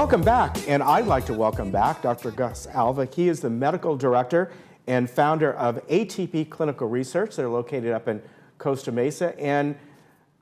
Welcome back, and I'd like to welcome back Dr. Gus Alva. He is the medical director and founder of ATP Clinical Research. They're located up in Costa Mesa, and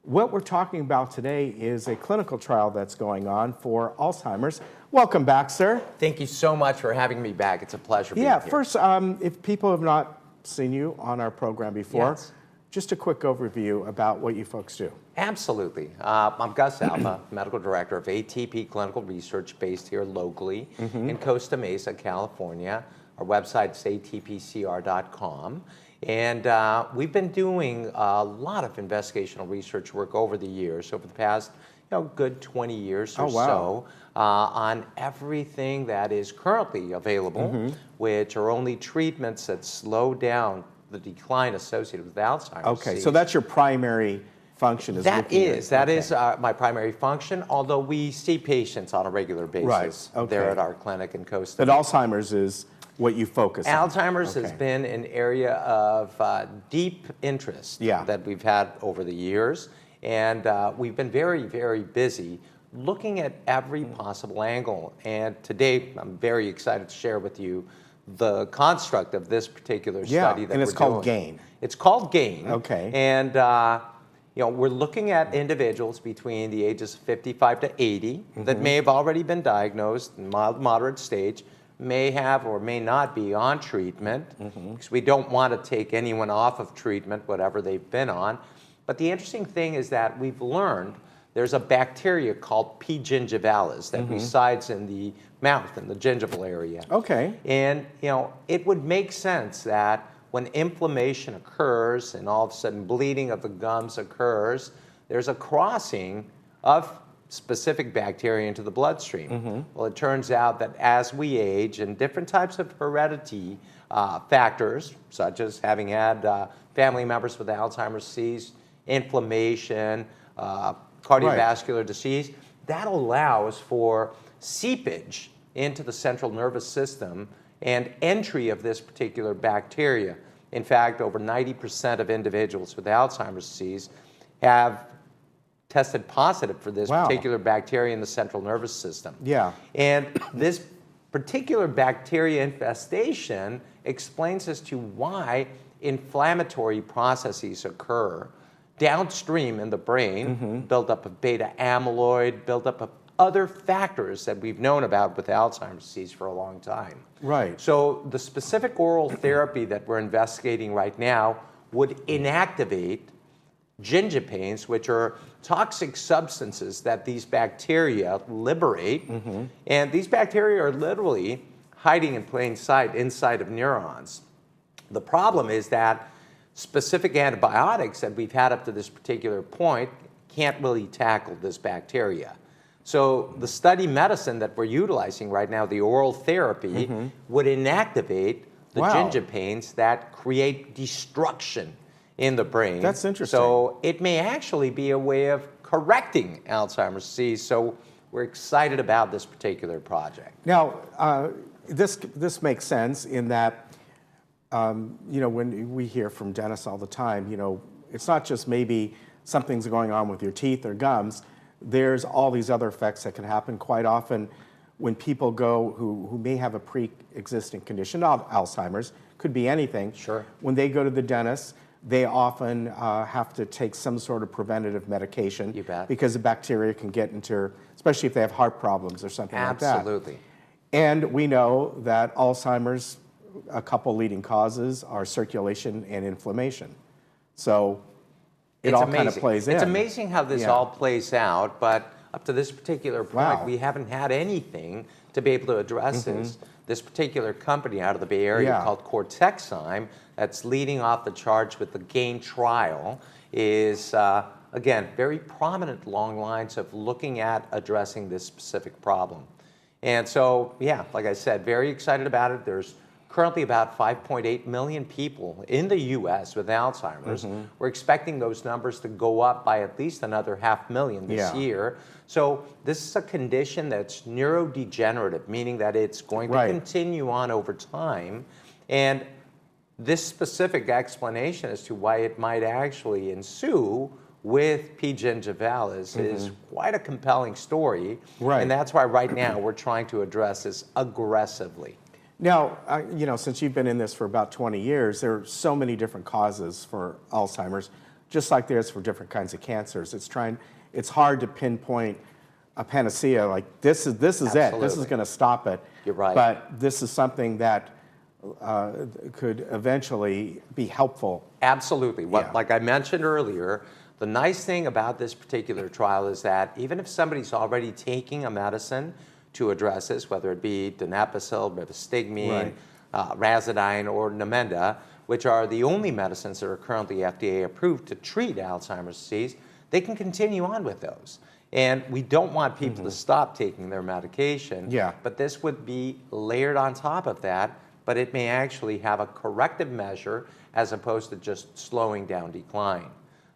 what we're talking about today is a clinical trial that's going on for Alzheimer's. Welcome back, sir. Thank you so much for having me back. It's a pleasure being here. Yeah, first, if people have not seen you on our program before, Yes. just a quick overview about what you folks do. Absolutely. I'm Gus Alva, medical director of ATP Clinical Research based here locally in Costa Mesa, California. Our website is atpcr.com. And we've been doing a lot of investigational research work over the years, over the past good 20 years or so, on everything that is currently available, which are only treatments that slow down the decline associated with Alzheimer's Okay, disease. so that's your primary function is That looking is my primary function, although we see patients on a regular basis there at our clinic in Costa But Mesa. Alzheimer's is what you focus on. Alzheimer's has been an area of deep interest that we've had over the years, and we've been very, very busy looking at every possible angle. And today, I'm very excited to share with you the construct of this particular study that and it's we're called doing. GAIN. It's called GAIN. Okay. And we're looking at individuals between the ages of 55 to 80 that may have already been diagnosed in mild, moderate stage, may have or may not be on treatment, because we don't want to take anyone off of treatment, whatever they've been on. But the interesting thing is that we've learned there's a bacteria called P. gingivalis that resides in the mouth, in the gingival area. Okay. And it would make sense that when inflammation occurs and all of a sudden bleeding of the gums occurs, there's a crossing of specific bacteria into the bloodstream. Well, it turns out that as we age and different types of heredity factors, such as having had family members with Alzheimer's disease, inflammation, cardiovascular disease, that allows for seepage into the central nervous system and entry of this particular bacteria. In fact, over 90% of individuals with Alzheimer's disease have tested positive for this particular bacteria in the central nervous system. Yeah. And this particular bacteria infestation explains as to why inflammatory processes occur downstream in the brain, buildup of beta amyloid, buildup of other factors that we've known about with Alzheimer's disease for a long time. Right. So the specific oral therapy that we're investigating right now would inactivate gingipains, which are toxic substances that these bacteria liberate. And these bacteria are literally hiding in plain sight inside of neurons. The problem is that specific antibiotics that we've had up to this particular point can't really tackle this bacteria. So the study medicine that we're utilizing right now, the oral therapy, would inactivate the gingipains that create destruction in the brain. That's interesting. So it may actually be a way of correcting Alzheimer's disease. So we're excited about this particular project. Now, this makes sense in that, when we hear from dentists all the time, it's not just maybe something's going on with your teeth or gums. There's all these other effects that can happen quite often when people go who may have a pre-existing condition, not Alzheimer's, could be anything. Sure. When they go to the dentist, they often have to take some sort of preventative medication. You bet. Because the bacteria can get into, especially if they have heart problems or something like that. Absolutely. And we know that Alzheimer's, a couple leading causes are circulation and inflammation. So it all kind of plays in. It's amazing how this all plays out, but up to this particular point, we haven't had anything to be able to address this. This particular company out of the Bay Area called Cortexime, that's leading off the charge with the GAIN trial, is, again, very prominent along lines of looking at addressing this specific problem. And so, like I said, very excited about it. There's currently about 5.8 million people in the U.S. with Alzheimer's. We're expecting those numbers to go up by at least another 500,000 this year. So this is a condition that's neurodegenerative, meaning that it's going to continue on over time. And this specific explanation as to why it might actually ensue with P. gingivalis is quite a compelling story. Right. And that's why right now we're trying to address this aggressively. Now, you know, since you've been in this for about 20 years, there are so many different causes for Alzheimer's, just like there is for different kinds of cancers. It's hard to pinpoint a panacea like this is it. This is going to stop it. You're right. But this is something that could eventually be helpful. Absolutely. Yeah. Like I mentioned earlier, the nice thing about this particular trial is that even if somebody's already taking a medicine to address this, whether it be donepezil, rivastigmine, razidine, or Namenda, which are the only medicines that are currently FDA approved to treat Alzheimer's disease, they can continue on with those. And we don't want people to stop taking their medication, but this would be layered on top of that, but it may actually have a corrective measure as opposed to just slowing down decline.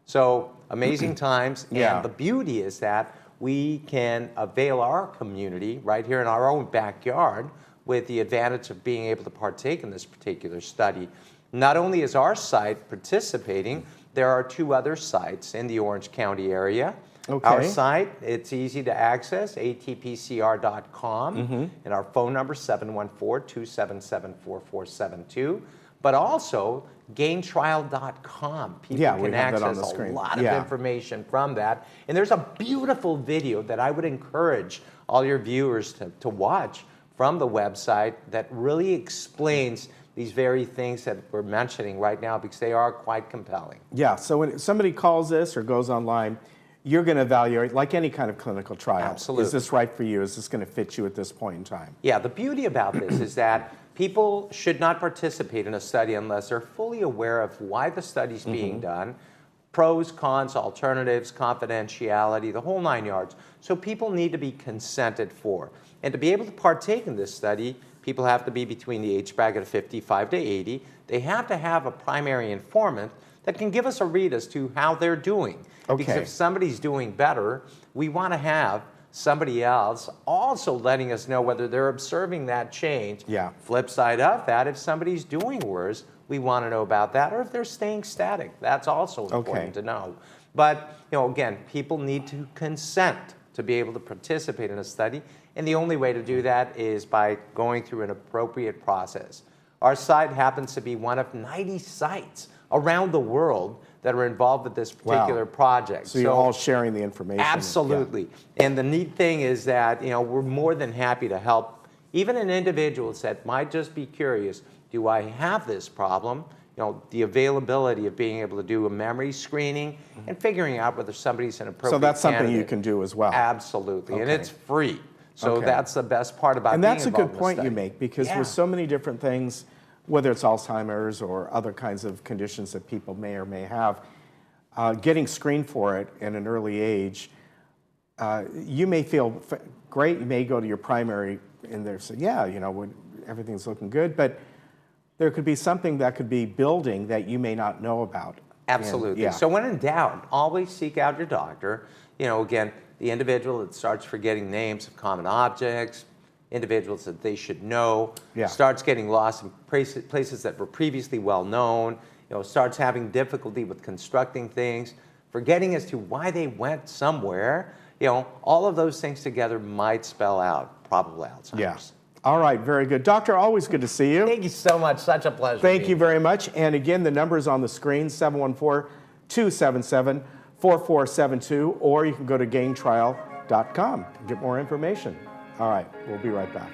So amazing times, and the beauty is that we can avail our community right here in our own backyard with the advantage of being able to partake in this particular study. Not only is our site participating, there are 2 other sites in the Orange County area. Okay. Our site, it's easy to access, atpcr.com, and our phone number 714-277-4472, but also gaintrial.com. People can access a lot of information from that. And there's a beautiful video that I would encourage all your viewers to watch from the website that really explains these very things that we're mentioning right now because they are quite compelling. Yeah, so when somebody calls this or goes online, you're going to evaluate, like any kind of clinical trial. Absolutely. Is this right for you? Is this going to fit you at this point in time? Yeah, the beauty about this is that people should not participate in a study unless they're fully aware of why the study's being done, pros, cons, alternatives, confidentiality, the whole 9 yards. So people need to be consented for. And to be able to partake in this study, people have to be between the age bracket of 55 to 80. They have to have a primary informant that can give us a read as to how they're doing. Because if somebody's doing better, we want to have somebody else also letting us know whether they're observing that change. Flip side of that, if somebody's doing worse, we want to know about that, or if they're staying static. That's also important to know. But, you know, again, people need to consent to be able to participate in a study, and the only way to do that is by going through an appropriate process. Our site happens to be one of 90 sites around the world that are involved with this particular project. So you're all sharing the information. Absolutely. And the neat thing is that, you know, we're more than happy to help even an individual that might just be curious, do I have this problem? You know, the availability of being able to do a memory screening and figuring out whether somebody's an appropriate So that's something candidate. you can do as well. Absolutely. And it's free. So that's the best part about and being that's a involved good in point the you study. make, because with so many different things, whether it's Alzheimer's or other kinds of conditions that people may or may have, getting screened for it at an early age, you may feel great. You may go to your primary and they say, yeah, you know, everything's looking good, but there could be something that could be building that you may not know about. Absolutely. So when in doubt, always seek out your doctor. You know, again, the individual that starts forgetting names of common objects, individuals that they should know, starts getting lost in places that were previously well known, you know, starts having difficulty with constructing things, forgetting as to why they went somewhere, you know, all of those things together might spell out probable Alzheimer's. All right, very good. Doctor, always good to see you. Thank you so much. Such a pleasure. Thank you very much. And again, the number is on the screen, 714-277-4472, or you can go to gaintrial.com and get more information. All right, we'll be right back.